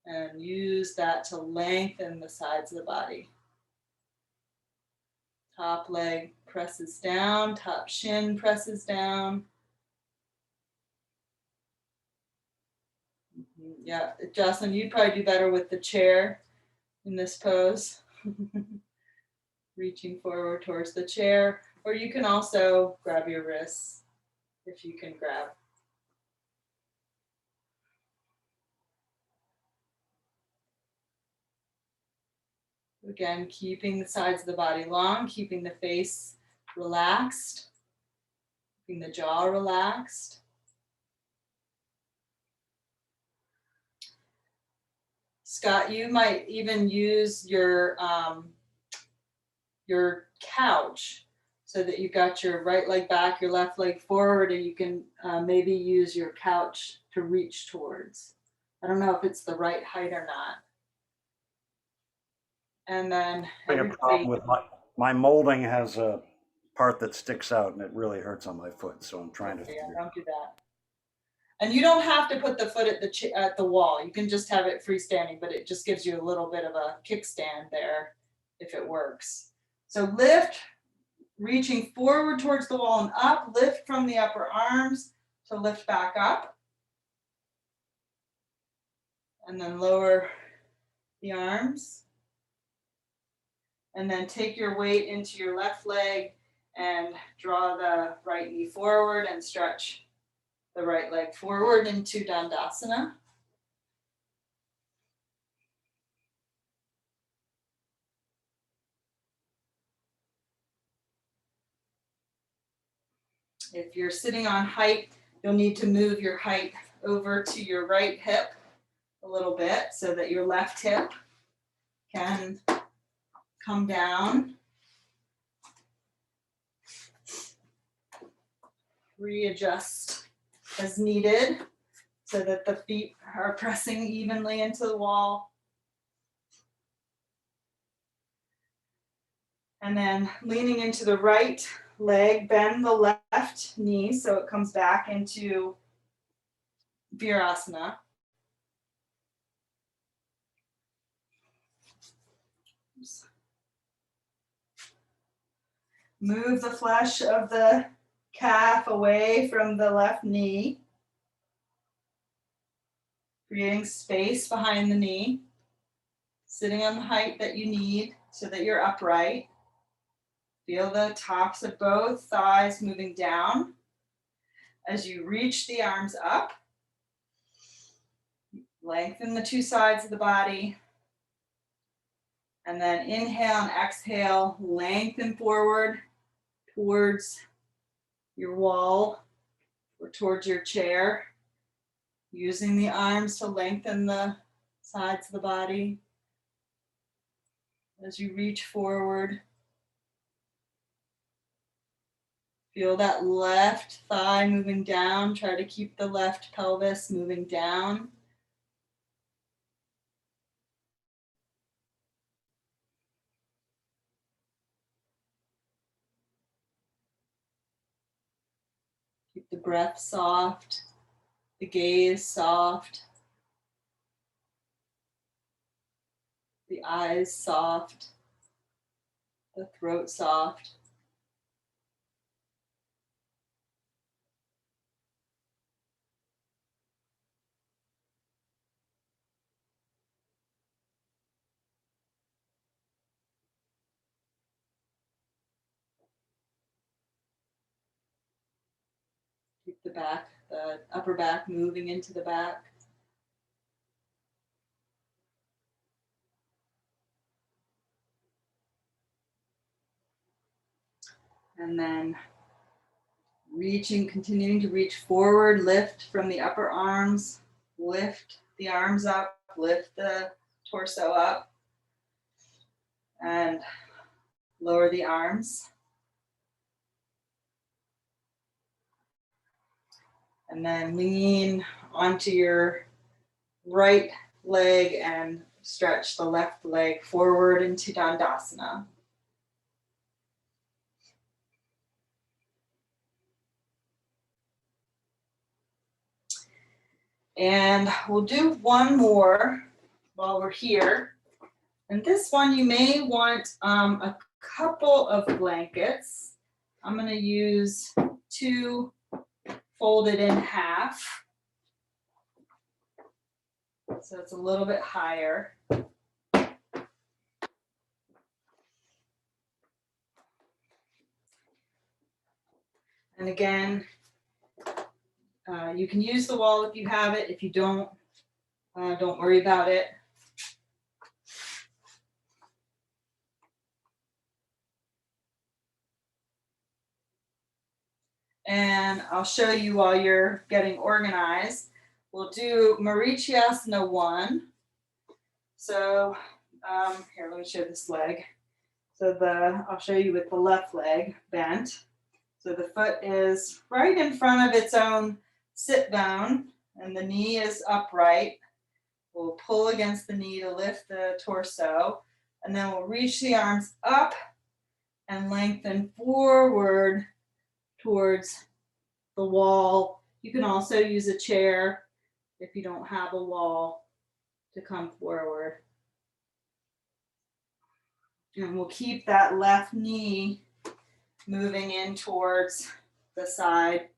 And use that to lengthen the sides of the body. Top leg presses down, top shin presses down. Yeah, Jocelyn, you'd probably do better with the chair in this pose. Reaching forward towards the chair, or you can also grab your wrists if you can grab. Again, keeping the sides of the body long, keeping the face relaxed, keeping the jaw relaxed. Scott, you might even use your couch so that you got your right leg back, your left leg forward, and you can maybe use your couch to reach towards. I don't know if it's the right height or not. And then I have a problem with my molding has a part that sticks out and it really hurts on my foot. So I'm trying to yeah, don't do that. And you don't have to put the foot at the wall. You can just have it freestanding, but it just gives you a little bit of a kickstand there if it works. So lift, reaching forward towards the wall and up, lift from the upper arms to lift back up. And then lower the arms. And then take your weight into your left leg and draw the right knee forward and stretch the right leg forward into Dandasana. If you're sitting on height, you'll need to move your height over to your right hip a little bit so that your left hip can come down. Readjust as needed so that the feet are pressing evenly into the wall. And then leaning into the right leg, bend the left knee so it comes back into Virasana. Move the flesh of the calf away from the left knee, creating space behind the knee, sitting on the height that you need so that you're upright. Feel the tops of both thighs moving down as you reach the arms up. Lengthen the two sides of the body. And then inhale and exhale, lengthen forward towards your wall or towards your chair, using the arms to lengthen the sides of the body. As you reach forward, feel that left thigh moving down. Try to keep the left pelvis moving down. Keep the breath soft, the gaze soft, the eyes soft, the throat soft. Keep the back, the upper back moving into the back. And then reaching, continuing to reach forward, lift from the upper arms, lift the arms up, lift the torso up, and lower the arms. And then lean onto your right leg and stretch the left leg forward into Dandasana. And we'll do one more while we're here. And this one, you may want a couple of blankets. I'm going to use 2 folded in half. So it's a little bit higher. And again, you can use the wall if you have it. If you don't worry about it. And I'll show you while you're getting organized. We'll do Marichyasana 1. So here, let me show this leg. So I'll show you with the left leg bent. So the foot is right in front of its own sit bone and the knee is upright. We'll pull against the knee to lift the torso, and then we'll reach the arms up and lengthen forward towards the wall. You can also use a chair if you don't have a wall to come forward. And we'll keep that left knee moving in towards the side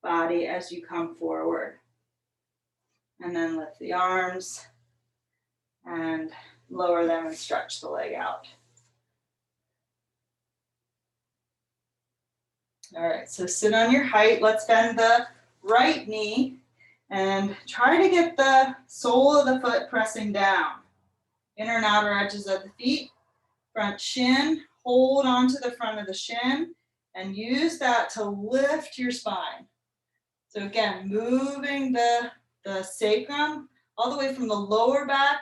body as you come forward. And then lift the arms and lower them and stretch the leg out. All right, so sit on your height. Let's bend the right knee and try to get the sole of the foot pressing down. Inner and outer edges of the feet, front shin, hold onto the front of the shin and use that to lift your spine. So again, moving the sacrum all the way from the lower back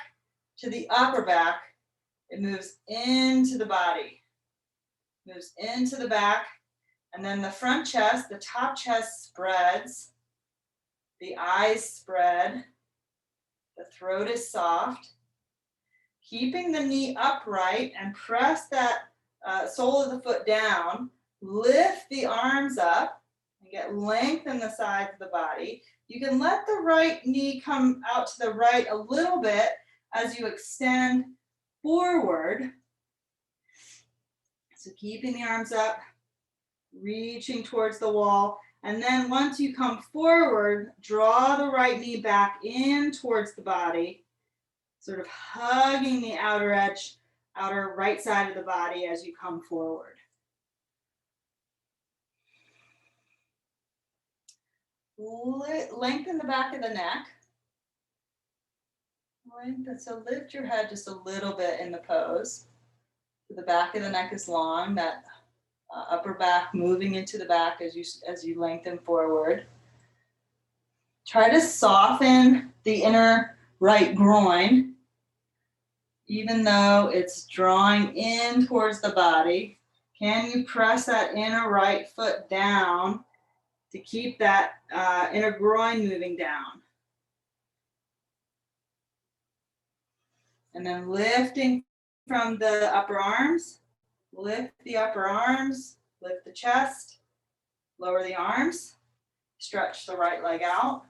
to the upper back. It moves into the body, moves into the back, and then the front chest, the top chest spreads, the eyes spread, the throat is soft. Keeping the knee upright and press that sole of the foot down, lift the arms up and get length in the sides of the body. You can let the right knee come out to the right a little bit as you extend forward. So keeping the arms up, reaching towards the wall. And then once you come forward, draw the right knee back in towards the body, sort of hugging the outer edge, outer right side of the body as you come forward. Lengthen the back of the neck. So lift your head just a little bit in the pose. So the back of the neck is long, that upper back moving into the back as you lengthen forward. Try to soften the inner right groin, even though it's drawing in towards the body. Can you press that inner right foot down to keep that inner groin moving down? And then lifting from the upper arms, lift the upper arms, lift the chest, lower the arms, stretch the right leg out.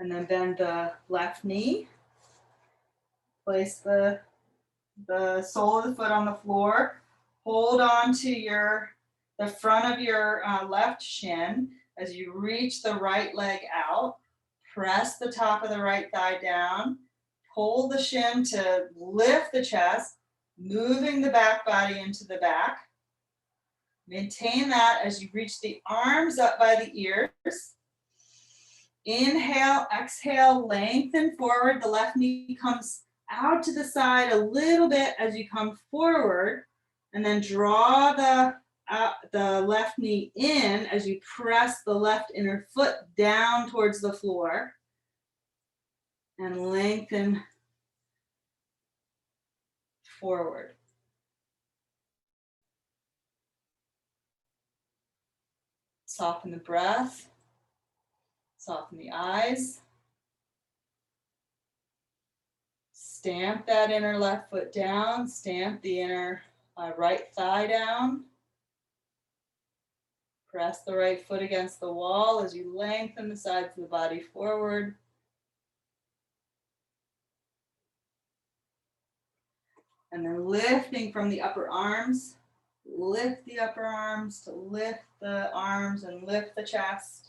And then bend the left knee. Place the sole of the foot on the floor. Hold on to the front of your left shin as you reach the right leg out. Press the top of the right thigh down. Pull the shin to lift the chest. moving the back body into the back. Maintain that as you reach the arms up by the ears. Inhale, exhale, lengthen forward. The left knee comes out to the side a little bit as you come forward, and then draw the left knee in as you press the left inner foot down towards the floor, and lengthen forward. Soften the breath, soften the eyes. Stamp that inner left foot down, stamp the inner right thigh down. Press the right foot against the wall as you lengthen the sides of the body forward. And then lifting from the upper arms, lift the upper arms to lift the arms and lift the chest.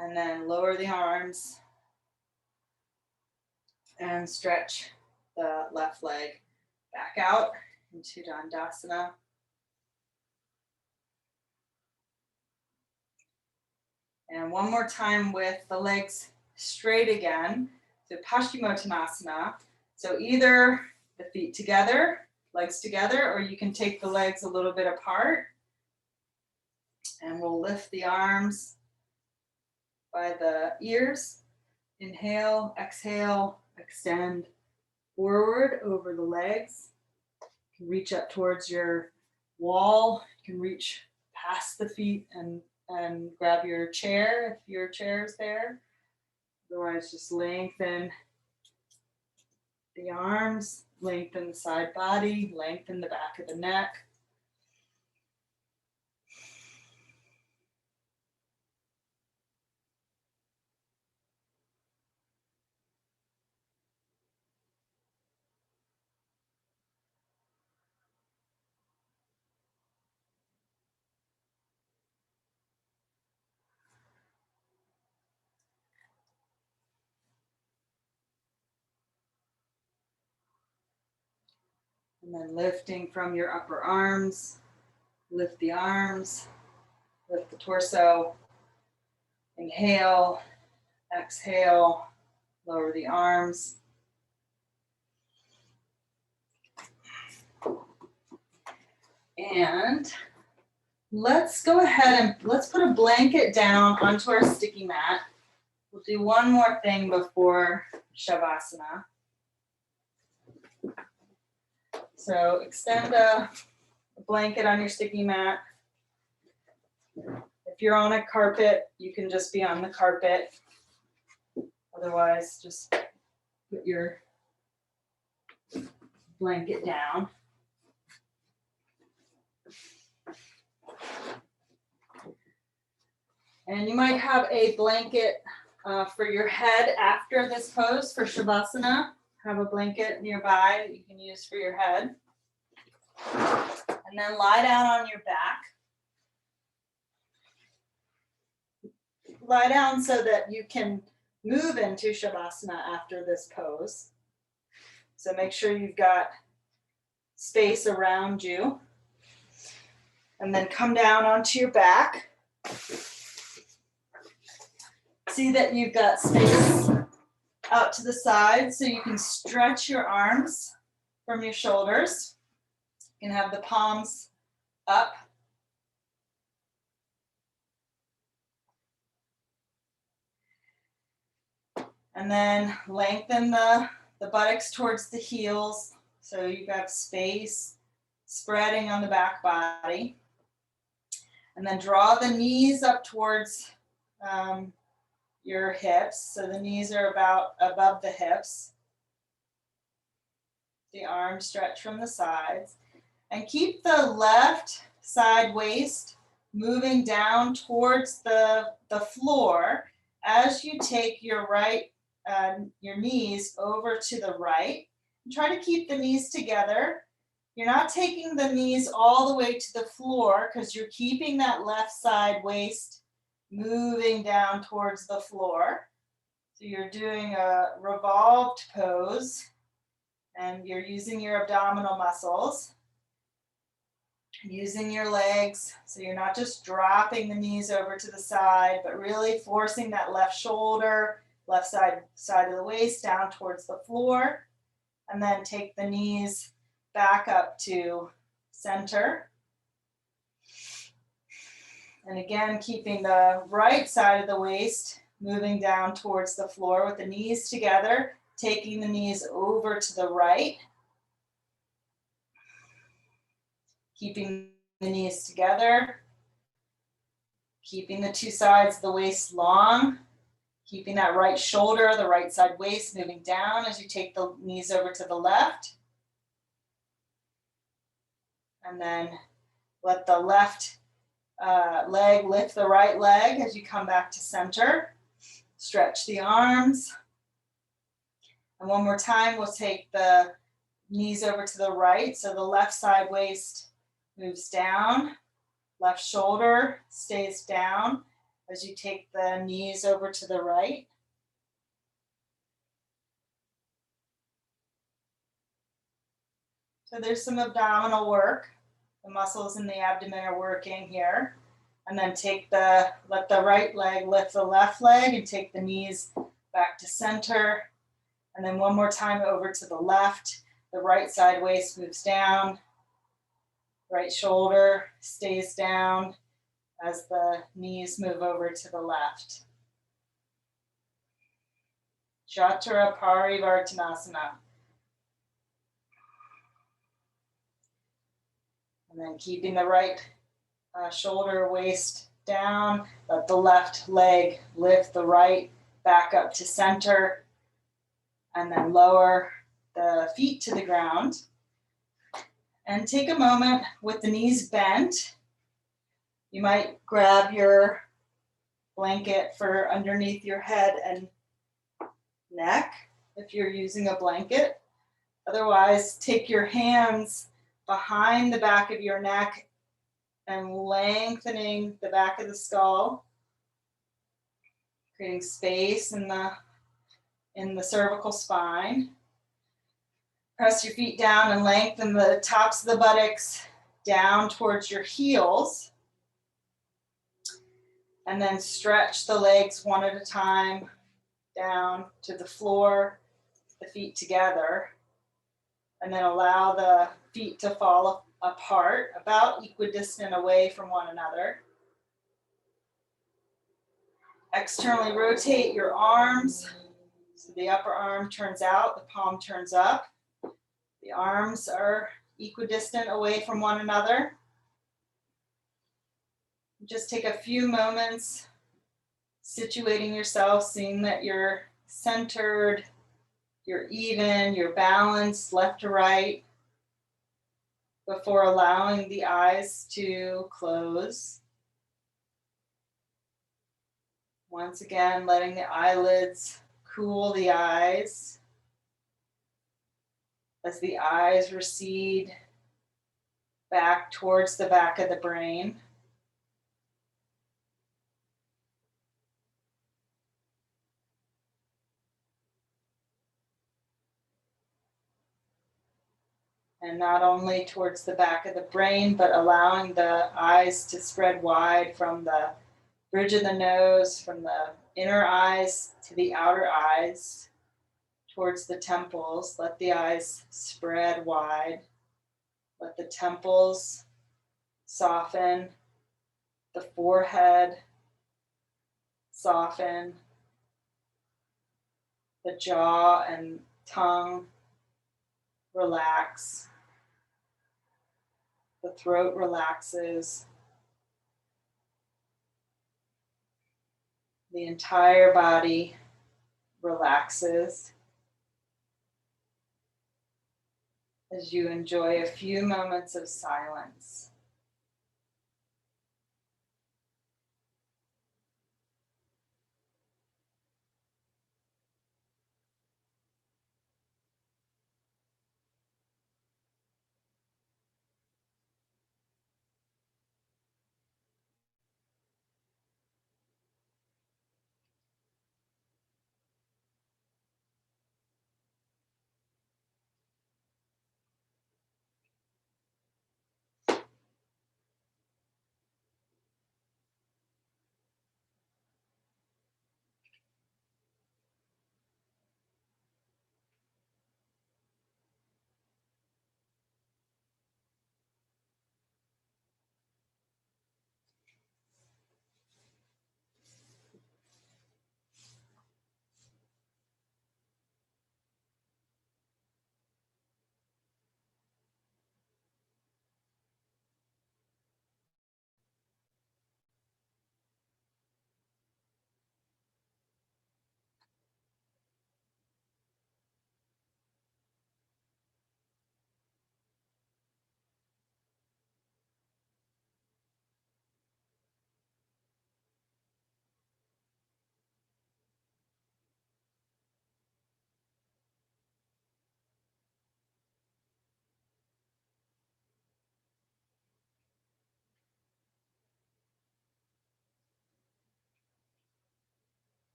And then lower the arms and stretch the left leg back out into Dandasana. And one more time with the legs straight again. So Paschimottanasana. So either the feet together, legs together, or you can take the legs a little bit apart. And we'll lift the arms by the ears. Inhale, exhale, extend forward over the legs. You can reach up towards your wall. You can reach past the feet and grab your chair if your chair is there. Otherwise, just lengthen the arms, lengthen the side body, lengthen the back of the neck. And then lifting from your upper arms, lift the arms, lift the torso. Inhale, exhale, lower the arms. And let's go ahead and let's put a blanket down onto our sticky mat. We'll do one more thing before Shavasana. So extend a blanket on your sticky mat. If you're on a carpet, you can just be on the carpet. Otherwise, just put your blanket down. And you might have a blanket for your head after this pose for Shavasana. Have a blanket nearby that you can use for your head. And then lie down on your back. Lie down so that you can move into Shavasana after this pose. So make sure you've got space around you. And then come down onto your back. See that you've got space out to the side so you can stretch your arms from your shoulders. You can have the palms up. And then lengthen the buttocks towards the heels so you have space spreading on the back body. And then draw the knees up towards your hips. So the knees are about above the hips. The arms stretch from the sides. And keep the left side waist moving down towards the floor as you take your your knees over to the right. And try to keep the knees together. You're not taking the knees all the way to the floor because you're keeping that left side waist moving down towards the floor. So you're doing a revolved pose. And you're using your abdominal muscles, using your legs. So you're not just dropping the knees over to the side, but really forcing that left shoulder, left side of the waist down towards the floor. And then take the knees back up to center. And again, keeping the right side of the waist moving down towards the floor with the knees together, taking the knees over to the right, keeping the knees together, keeping the two sides of the waist long, keeping that right shoulder, the right side waist moving down as you take the knees over to the left. And then let the left leg lift the right leg as you come back to center. Stretch the arms. And one more time, we'll take the knees over to the right. So the left side waist moves down, left shoulder stays down as you take the knees over to the right. So there's some abdominal work. The muscles in the abdomen are working here. And then let the right leg lift the left leg and take the knees back to center. And then one more time over to the left. The right side waist moves down. Right shoulder stays down as the knees move over to the left. Jatra Parivartanasana. And then keeping the right shoulder, waist down, let the left leg lift the right back up to center, and then lower the feet to the ground. And take a moment with the knees bent. You might grab your blanket for underneath your head and neck if you're using a blanket. Otherwise, take your hands behind the back of your neck and lengthening the back of the skull, creating space in the cervical spine. Press your feet down and lengthen the tops of the buttocks down towards your heels. And then stretch the legs one at a time down to the floor, the feet together. And then allow the feet to fall apart, about equidistant away from one another. Externally rotate your arms. So the upper arm turns out, the palm turns up. The arms are equidistant away from one another. Just take a few moments situating yourself, seeing that you're centered, you're even, you're balanced left to right, before allowing the eyes to close. Once again, letting the eyelids cool the eyes as the eyes recede back towards the back of the brain. And not only towards the back of the brain, but allowing the eyes to spread wide from the bridge of the nose, from the inner eyes to the outer eyes, towards the temples. Let the eyes spread wide. Let the temples soften, the forehead soften, the jaw and tongue relax. The throat relaxes. The entire body relaxes as you enjoy a few moments of silence.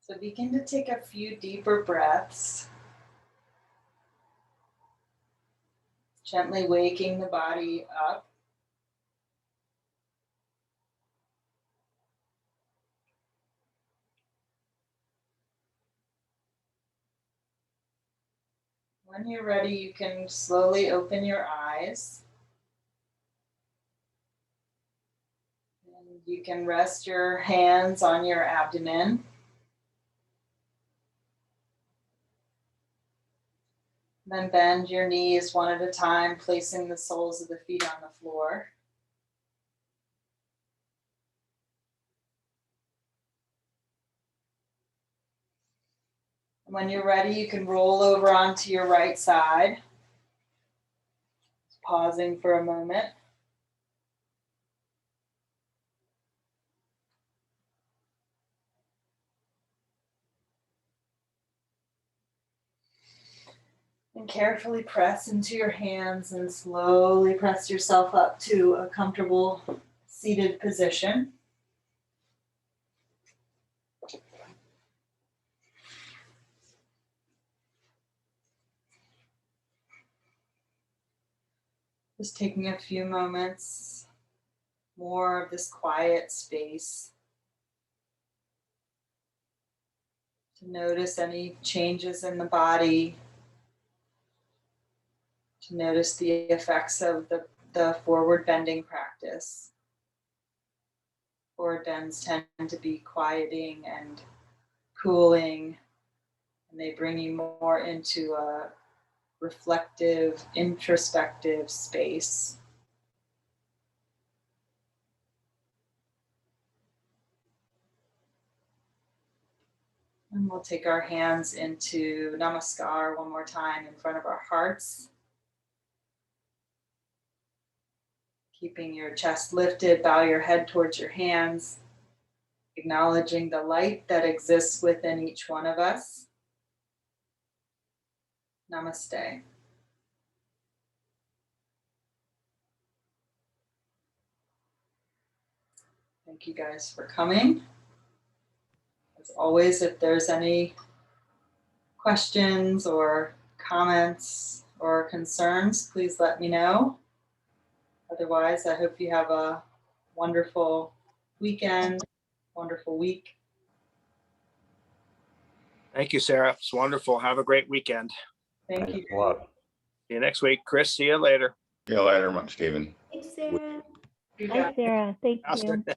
So begin to take a few deeper breaths, gently waking the body up. When you're ready, you can slowly open your eyes. And you can rest your hands on your abdomen. Then bend your knees one at a time, placing the soles of the feet on the floor. And when you're ready, you can roll over onto your right side, pausing for a moment. And carefully press into your hands and slowly press yourself up to a comfortable seated position. Just taking a few moments, more of this quiet space to notice any changes in the body, to notice the effects of the forward bending practice. Forward bends tend to be quieting and cooling, and they bring you more into a reflective, introspective space. And we'll take our hands into Namaskar one more time in front of our hearts. Keeping your chest lifted, bow your head towards your hands, acknowledging the light that exists within each one of us. Namaste. Thank you guys for coming. As always, if there's any questions or comments or concerns, please let me know. Otherwise, I hope you have a wonderful weekend, wonderful week. Thank you, Sarah. It's wonderful. Have a great weekend. Thank you. A lot. See you next week. Chris, see you later. See you later, Stephen. Thanks, Sarah. You Hi, got it. Sarah. Thank Awesome. you.